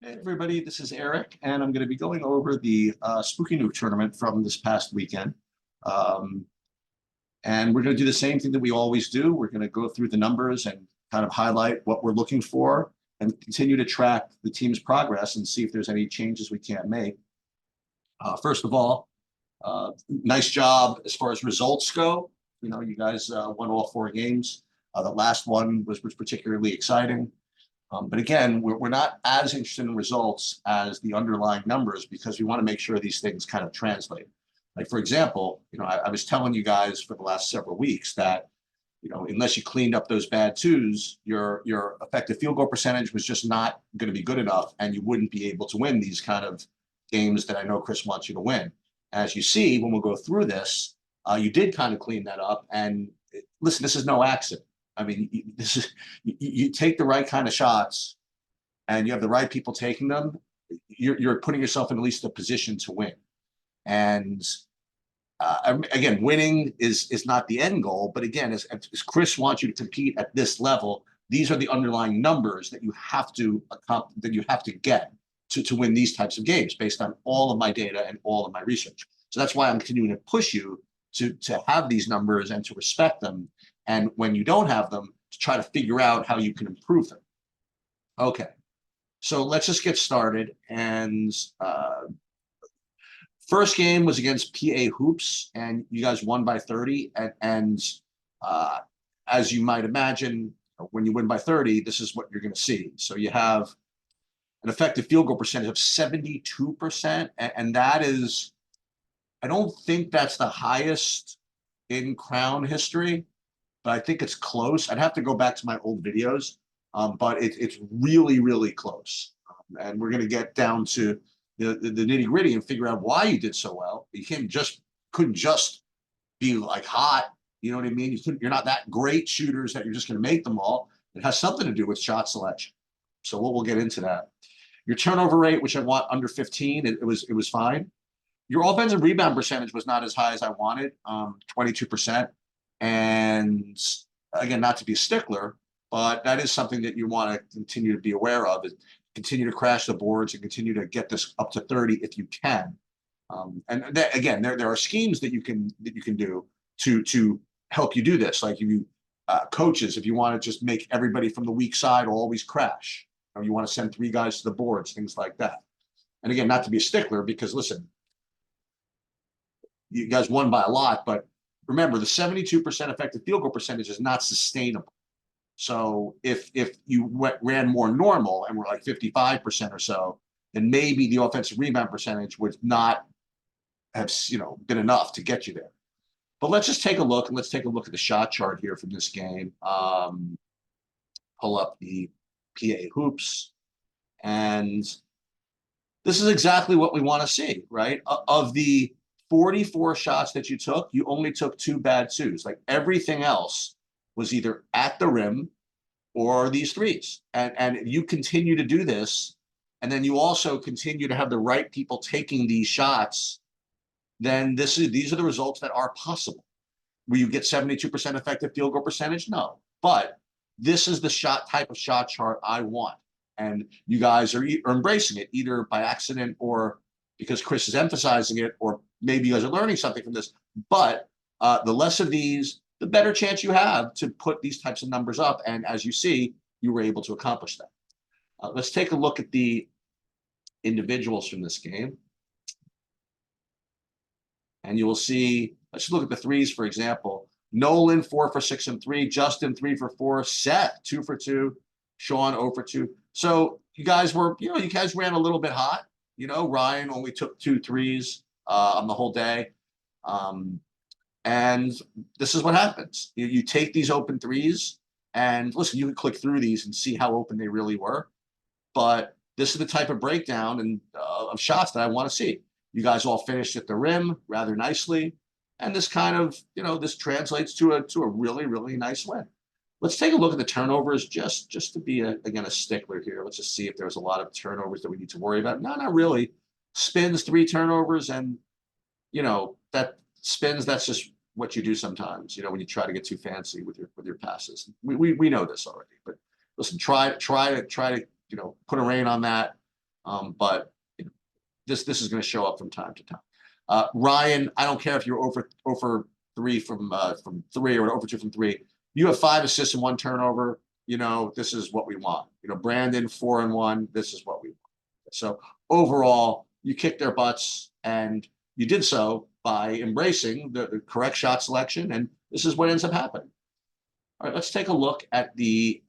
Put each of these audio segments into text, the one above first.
Hey everybody, this is Eric, and I'm going to be going over the Spooky Nook tournament from this past weekend. Um, and we're going to do the same thing that we always do. We're going to go through the numbers and kind of highlight what we're looking for and continue to track the team's progress and see if there's any changes we can't make. First of all, nice job as far as results go. You know, you guys won all four games. The last one was particularly exciting. But again, we're not as interested in results as the underlying numbers because we want to make sure these things kind of translate. Like, for example, I was telling you guys for the last several weeks that, unless you cleaned up those bad twos, your effective field goal percentage was just not going to be good enough, and you wouldn't be able to win these kind of games that I know Chris wants you to win. As you see, when we'll go through this, you did kind of clean that up. And listen, this is no accident. I mean, you take the right kind of shots and you have the right people taking them, you're putting yourself in at least a position to win. And again, winning is not the end goal, but again, as Chris wants you to compete at this level, these are the underlying numbers that you have to get to win these types of games based on all of my data and all of my research. So that's why I'm continuing to push you to have these numbers and to respect them. And when you don't have them, to try to figure out how you can improve them. Okay, so let's just get started. And first game was against PA Hoops, and you guys won by 30. And as you might imagine, when you win by 30, this is what you're going to see. So you have an effective field goal percentage of 72%, and that is, I don't think that's the highest in Crown history, but I think it's close. I'd have to go back to my old videos, but it's really, really close. And we're going to get down to the nitty gritty and figure out why you did so well. You couldn't just be like hot. You know what I mean? You're not that great shooters that you're just going to make them all. It has something to do with shot selection. So we'll get into that. Your turnover rate, which I want under 15, it was fine. Your offensive rebound percentage was not as high as I wanted, 22%. And again, not to be a stickler, but that is something that you want to continue to be aware of, is continue to crash the boards and continue to get this up to 30 if you can. And again, there are schemes that you can do to help you do this. Like coaches, if you want to just make everybody from the weak side always crash, or you want to send three guys to the boards, things like that. And again, not to be a stickler, because listen, you guys won by a lot, but remember, the 72% effective field goal percentage is not sustainable. So if you ran more normal and were like 55% or so, then maybe the offensive rebound percentage would not have been enough to get you there. But let's just take a look, and let's take a look at the shot chart here from this game. Pull up the PA Hoops, and this is exactly what we want to see, right? Of the 44 shots that you took, you only took 2 bad twos. Like, everything else was either at the rim or these threes. And you continue to do this, and then you also continue to have the right people taking these shots, then these are the results that are possible. Will you get 72% effective field goal percentage? No. But this is the type of shot chart I want. And you guys are embracing it, either by accident or because Chris is emphasizing it, or maybe you guys are learning something from this. But the less of these, the better chance you have to put these types of numbers up. And as you see, you were able to accomplish that. Let's take a look at the individuals from this game. And you will see, let's look at the threes, for example. Nolan, 4 for 6 and 3. Justin, 3 for 4. Seth, 2 for 2. Sean, 0 for 2. So you guys ran a little bit hot. Ryan only took 2 threes on the whole day. And this is what happens. You take these open threes, and listen, you can click through these and see how open they really were. But this is the type of breakdown of shots that I want to see. You guys all finished at the rim rather nicely. And this kind of, this translates to a really, really nice win. Let's take a look at the turnovers just to be, again, a stickler here. Let's just see if there's a lot of turnovers that we need to worry about. No, not really. Spins, 3 turnovers, and, that spins, that's just what you do sometimes, when you try to get too fancy with your passes. We know this already, but listen, try to put a rein on that. But you know, this is going to show up from time to time. Ryan, I don't care if you're over 3 from 3 or over 2 from 3. You have 5 assists and 1 turnover. You know, this is what we want. You know, Brandon 4 and 1. This is what we want. So overall, you kicked their butts, and you did so by embracing the correct shot selection, and this is what ends up happening. All right, let's take a look at the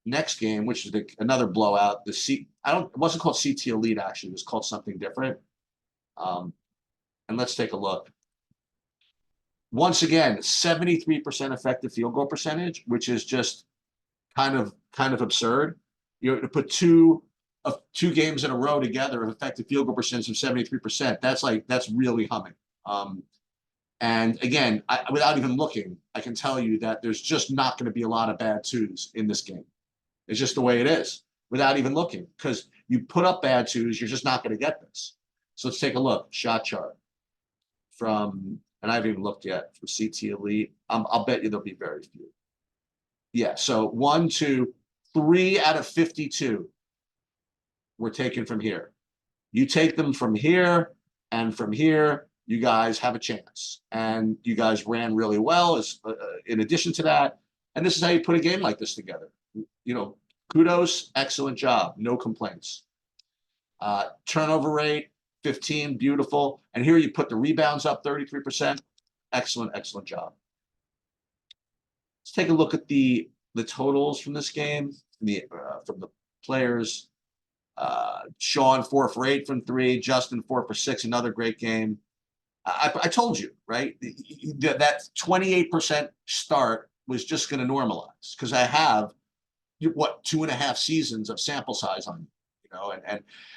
next game, which is another blowout. It wasn't called CT Elite, actually. It was called something different. And let's take a look. Once again, 73% effective field goal percentage, which is just kind of absurd. You know, to put two games in a row together of effective field goal percentage of 73%, that's really humming. And again, without even looking, I can tell you that there's just not going to be a lot of bad twos in this game. It's just the way it is, without even looking, because you put up bad twos, you're just not going to get this. So let's take a look. Shot chart from, and I haven't even looked yet, for CT Elite. I'll bet you there'll be very few. Yeah, so 1, 2, 3 out of 52 were taken from here. You take them from here and from here, you guys have a chance. And you guys ran really well as in addition to that. And this is how you put a game like this together. You know, kudos, excellent job, no complaints. Turnover rate, 15, beautiful. And here you put the rebounds up 33%. Excellent, excellent job. Let's take a look at the totals from this game, from the players. Sean 4 for 8 from 3, Justin 4 for 6, another great game. I told you, right? That 28% start was just going to normalize because I have 2.5 seasons of sample size on you know, and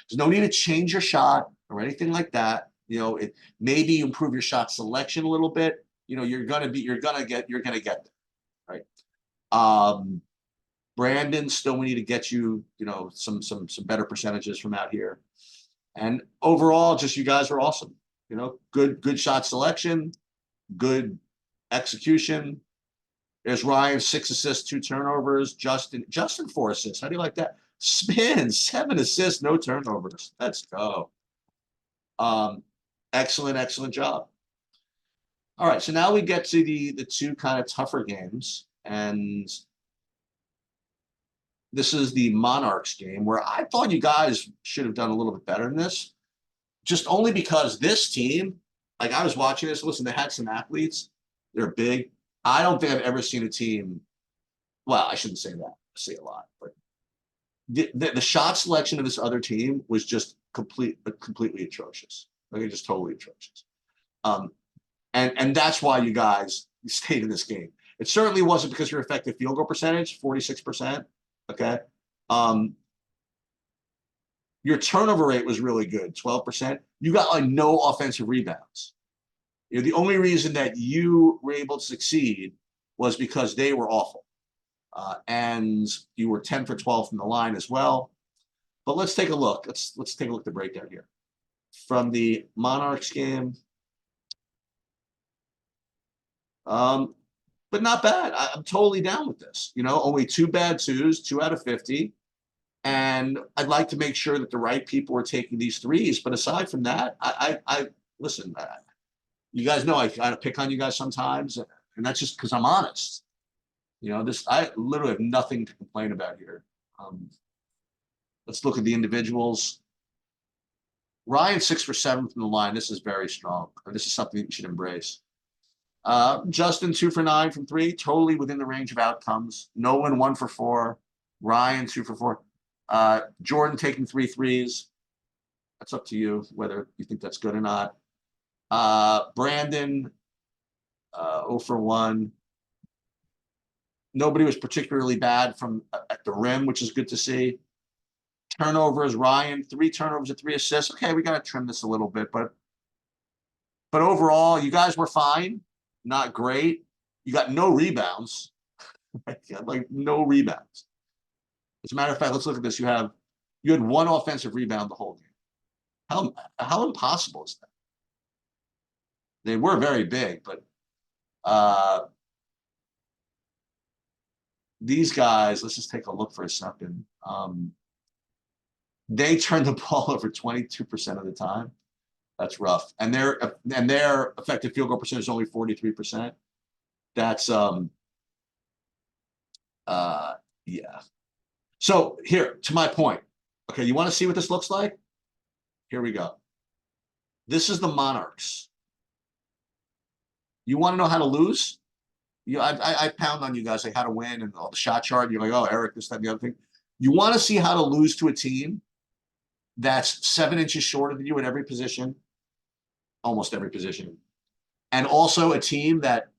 there's no need to change your shot or anything like that. You know, maybe you improve your shot selection a little bit. You know, you're gonna get there, right? Brandon, still we need to get you, you know, some better percentages from out here. And overall, just you guys are awesome. You know, good shot selection, good execution. There's Ryan, 6 assists, 2 turnovers. Justin 4 assists. How do you like that? Spin, 7 assists, no turnovers. Let's go. Excellent job. All right, so now we get to the 2 kind of tougher games, and this is the Monarchs game where I thought you guys should have done a little bit better than this, just only because this team, like I was watching this, listen, they had some athletes, they're big. I don't think I've ever seen a team, well, I shouldn't say that, I say a lot, but the shot selection of this other team was just completely atrocious. Like, just totally atrocious. And that's why you guys stayed in this game. It certainly wasn't because your effective field goal percentage, 46%. Okay. Your turnover rate was really good, 12%. You got like no offensive rebounds. You know, the only reason that you were able to succeed was because they were awful. And you were 10 for 12 from the line as well. But let's take a look. Let's take a look at the breakdown here. From the Monarchs game. But not bad. I'm totally down with this. You know, only 2 bad twos, 2 out of 50. And I'd like to make sure that the right people are taking these threes. But aside from that, I listen, you guys know I kind of pick on you guys sometimes, and that's just because I'm honest. You know, I literally have nothing to complain about here. Let's look at the individuals. Ryan 6 for 7 from the line. This is very strong. This is something that you should embrace. Justin 2 for 9 from 3, totally within the range of outcomes. Nolan 1 for 4. Ryan 2 for 4. Jordan taking 3 threes. That's up to you whether you think that's good or not. Brandon 0 for 1. Nobody was particularly bad from at the rim, which is good to see. Turnovers, Ryan 3 turnovers and 3 assists. Okay, we got to trim this a little bit, but overall, you guys were fine. Not great. You got no rebounds. Like no rebounds. As a matter of fact, let's look at this. You had 1 offensive rebound the whole game. How impossible is that? They were very big, but these guys, let's just take a look for a second. They turn the ball over 22% of the time. That's rough. And their effective field goal percentage is only 43%. That's uh yeah. So here, to my point. Okay, you want to see what this looks like? Here we go. This is the Monarchs. You want to know how to lose? I pound on you guys like how to win and all the shot chart. You're like, oh, Eric, this, that, and the other thing. You want to see how to lose to a team that's 7 inches shorter than you at every position, almost every position, and also a team that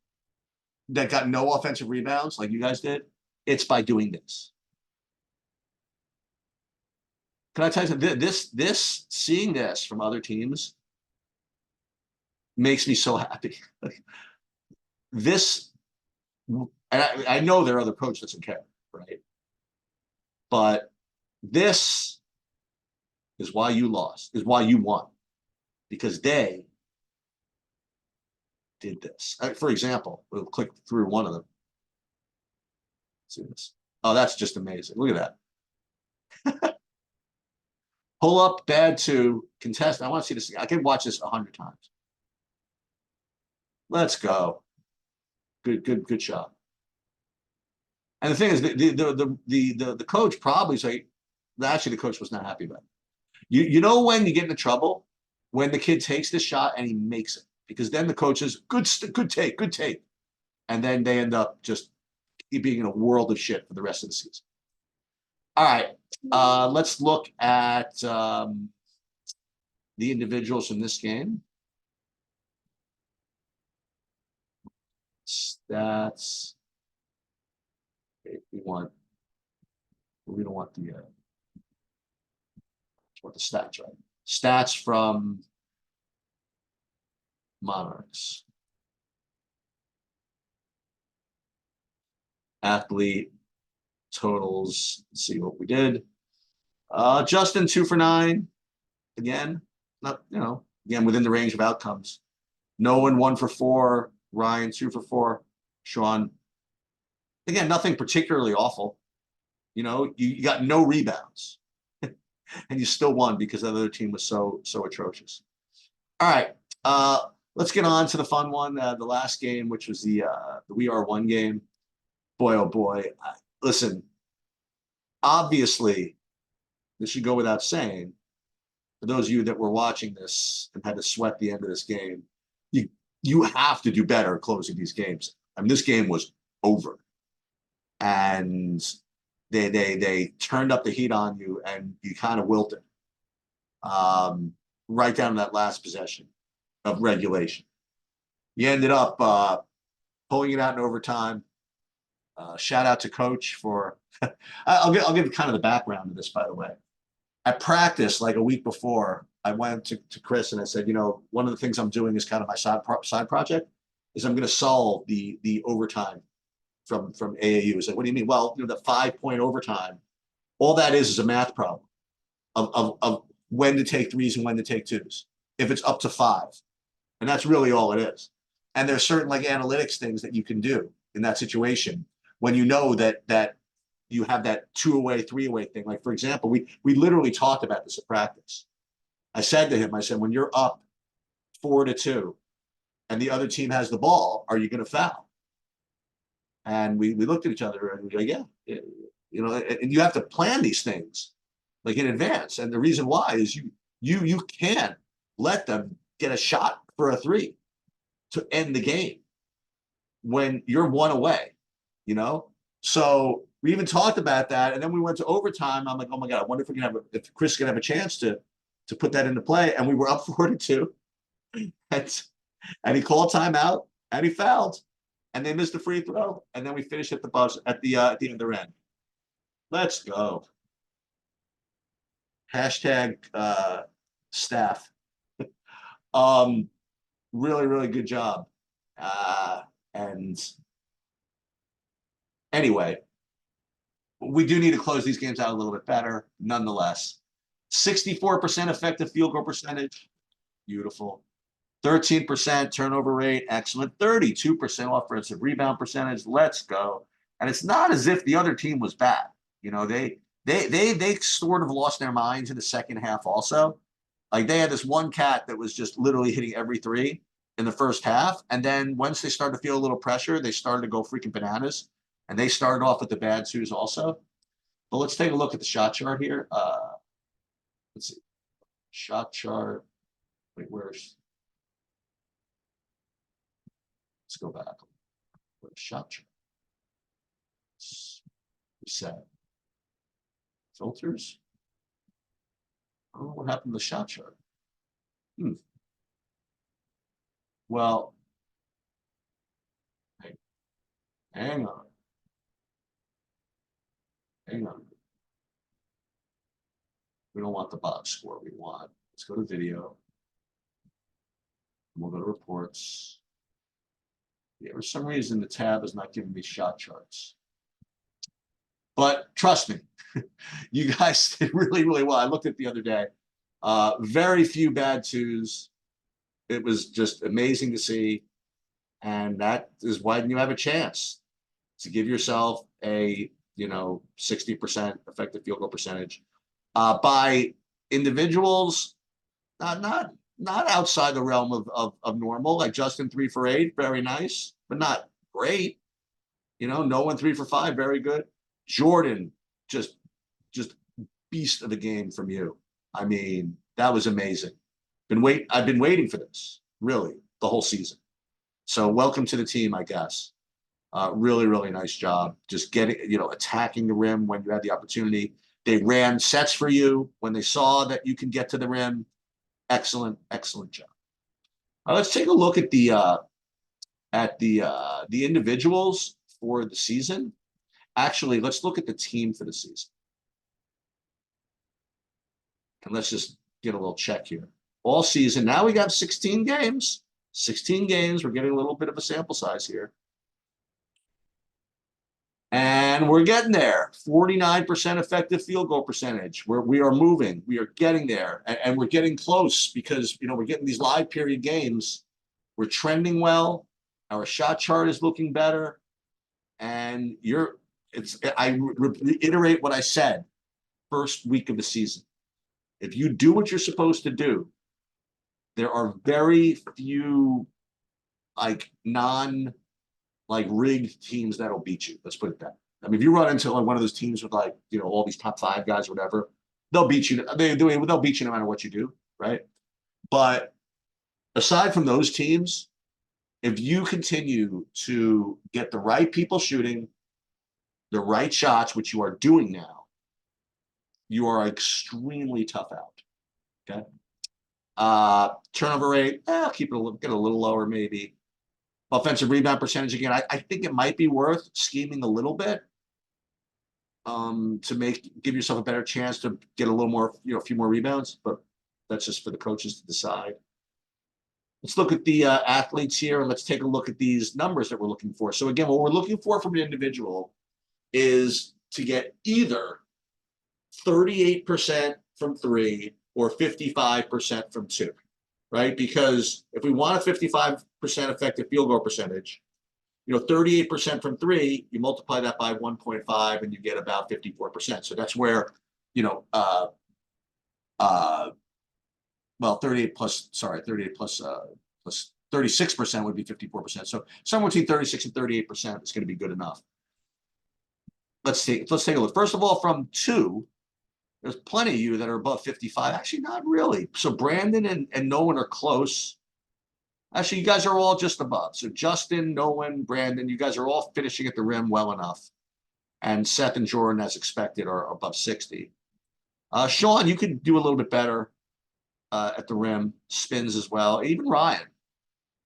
got no offensive rebounds like you guys did. It's by doing this. Can I tell you something? This seeing this from other teams makes me so happy. This, and I know their other coach doesn't care, right? But this is why you lost, is why you won, because they did this. For example, we'll click through one of them. Let's see this. Oh, that's just amazing. Look at that. Pull up, bad two, contest. I want to see this. I can watch this 100 times. Let's go. Good shot. And the thing is, the coach probably say, actually, the coach was not happy about it. You know when you get into trouble? When the kid takes this shot and he makes it. Because then the coach says, good take. And then they end up just being in a world of shit for the rest of the season. All right. Let's look at the individuals in this game. Stats. Okay, we don't want the stats, right? Stats from Monarchs. Athlete totals. Let's see what we did. Justin 2 for 9. Again, not again within the range of outcomes. Nolan 1 for 4. Ryan 2 for 4. Sean, again, nothing particularly awful. You got no rebounds, and you still won because the other team was so atrocious. All right, let's get on to the fun one. The last game, which was the We Are One game. Boy, oh boy! Listen, obviously, this should go without saying. For those of you that were watching this and had to sweat the end of this game, you have to do better closing these games. I mean, this game was over, and they turned up the heat on you, and you kind of wilted. Right down to that last possession of regulation. You ended up pulling it out in overtime. Shout out to coach for. I'll give kind of the background of this, by the way. At practice, like a week before, I went to Chris and I said, one of the things I'm doing is kind of my side project, is I'm going to solve the overtime from AAU. He's like, what do you mean? Well, the 5-point overtime, all that is a math problem of when to take threes and when to take twos. If it's up to 5, and that's really all it is. And there's certain like analytics things that you can do in that situation when you know that you have that 2-away, 3-away thing. Like, for example, we literally talked about this at practice. I said to him, when you're up 4-2 and the other team has the ball, are you going to foul? And we looked at each other and we go, yeah. And you have to plan these things like in advance. And the reason why is you can't let them get a shot for a 3 to end the game when you're 1 away, So we even talked about that, and then we went to overtime. I'm like, oh my god, I wonder if Chris can have a chance to put that into play. And we were up 4-2, and he called timeout and he fouled, and they missed a free throw, and then we finished at the buzzer at the other end. Let's go. Hashtag staff. Really good job. And anyway, we do need to close these games out a little bit better. Nonetheless, 64% effective field goal percentage. Beautiful. 13% turnover rate. Excellent. 32% offensive rebound percentage. Let's go. And it's not as if the other team was bad. they sort of lost their minds in the second half also. Like they had this one cat that was just literally hitting every three in the first half. And then once they started to feel a little pressure, they started to go freaking bananas. And they started off with the bad twos also. But let's take a look at the shot chart here. Let's see. Shot chart. Wait, where's let's go back. Where's shot chart? Reset. Filters. I don't know what happened to the shot chart. Well, hang on. Hang on. We don't want the box score. We want, let's go to video. We'll go to reports. Yeah, for some reason, the tab is not giving me shot charts. But trust me, you guys did really, really well. I looked at it the other day. Very few bad twos. It was just amazing to see. And that is why you have a chance to give yourself a, 60% effective field goal percentage. By individuals, not outside the realm of normal, like Justin 3 for 8, very nice, but not great. No one 3 for 5, very good. Jordan, just beast of the game from you. I mean, that was amazing. I've been waiting for this, really, the whole season. So welcome to the team, I guess. Really, really nice job. Just getting, attacking the rim when you had the opportunity. They ran sets for you when they saw that you can get to the rim. Excellent, excellent job. Let's take a look at the individuals for the season. Actually, let's look at the team for the season. And let's just get a little check here. All season. Now we got 16 games. 16 games. We're getting a little bit of a sample size here. And we're getting there. 49% effective field goal percentage. We are moving. We are getting there. And we're getting close because, we're getting these live period games. We're trending well. Our shot chart is looking better. And I reiterate what I said first week of the season. If you do what you're supposed to do, there are very few rigged teams that'll beat you. Let's put it that. I mean, if you run into one of those teams with all these top 5 guys or whatever, they'll beat you. They'll beat you no matter what you do, right? But aside from those teams, if you continue to get the right people shooting, the right shots, which you are doing now, you are extremely tough out. Okay. Turnover rate, I'll get a little lower maybe. Offensive rebound percentage, again, I think it might be worth scheming a little bit to give yourself a better chance to get a little more, a few more rebounds, but that's just for the coaches to decide. Let's look at the athletes here, and let's take a look at these numbers that we're looking for. So again, what we're looking for from an individual is to get either 38% from 3 or 55% from 2, right? Because if we want a 55% effective field goal percentage, 38% from 3, you multiply that by 1.5 and you get about 54%. So that's where, 38 plus 36% would be 54%. So somewhere between 36 and 38% is going to be good enough. Let's take a look. First of all, from 2, there's plenty of you that are above 55. Actually, not really. So Brandon and Nolan are close. Actually, you guys are all just above. So Justin, Nolan, Brandon, you guys are all finishing at the rim well enough. And Seth and Jordan, as expected, are above 60. Sean, you could do a little bit better at the rim. Spins as well. Even Ryan,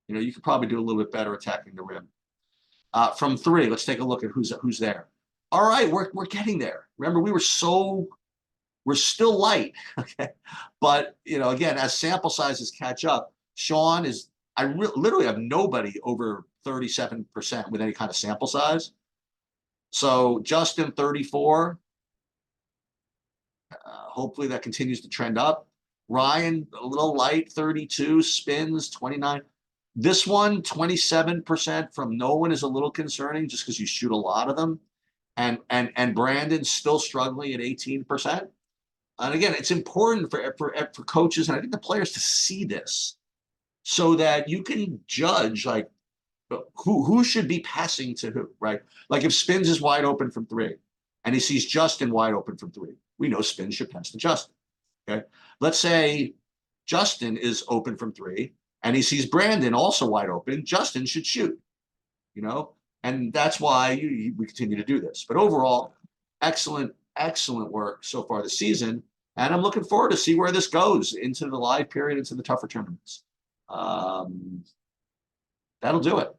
you could probably do a little bit better attacking the rim. From 3, let's take a look at who's there. All right, we're getting there. Remember, we're still light, okay? But, again, as sample sizes catch up, Sean I literally have nobody over 37% with any kind of sample size. So Justin, 34. Hopefully that continues to trend up. Ryan, a little light, 32. Spins, 29. This one, 27% from Nolan is a little concerning just because you shoot a lot of them. and Brandon's still struggling at 18%. And again, it's important for coaches and I think the players to see this so that you can judge like who should be passing to who, right? Like if Spins is wide open from three and he sees Justin wide open from three, we know Spins should pass to Justin. Okay. Let's say Justin is open from three and he sees Brandon also wide open. Justin should shoot, you know, and that's why we continue to do this. But overall, excellent, excellent work so far this season. And I'm looking forward to see where this goes into the live period, into the tougher tournaments. That'll do it.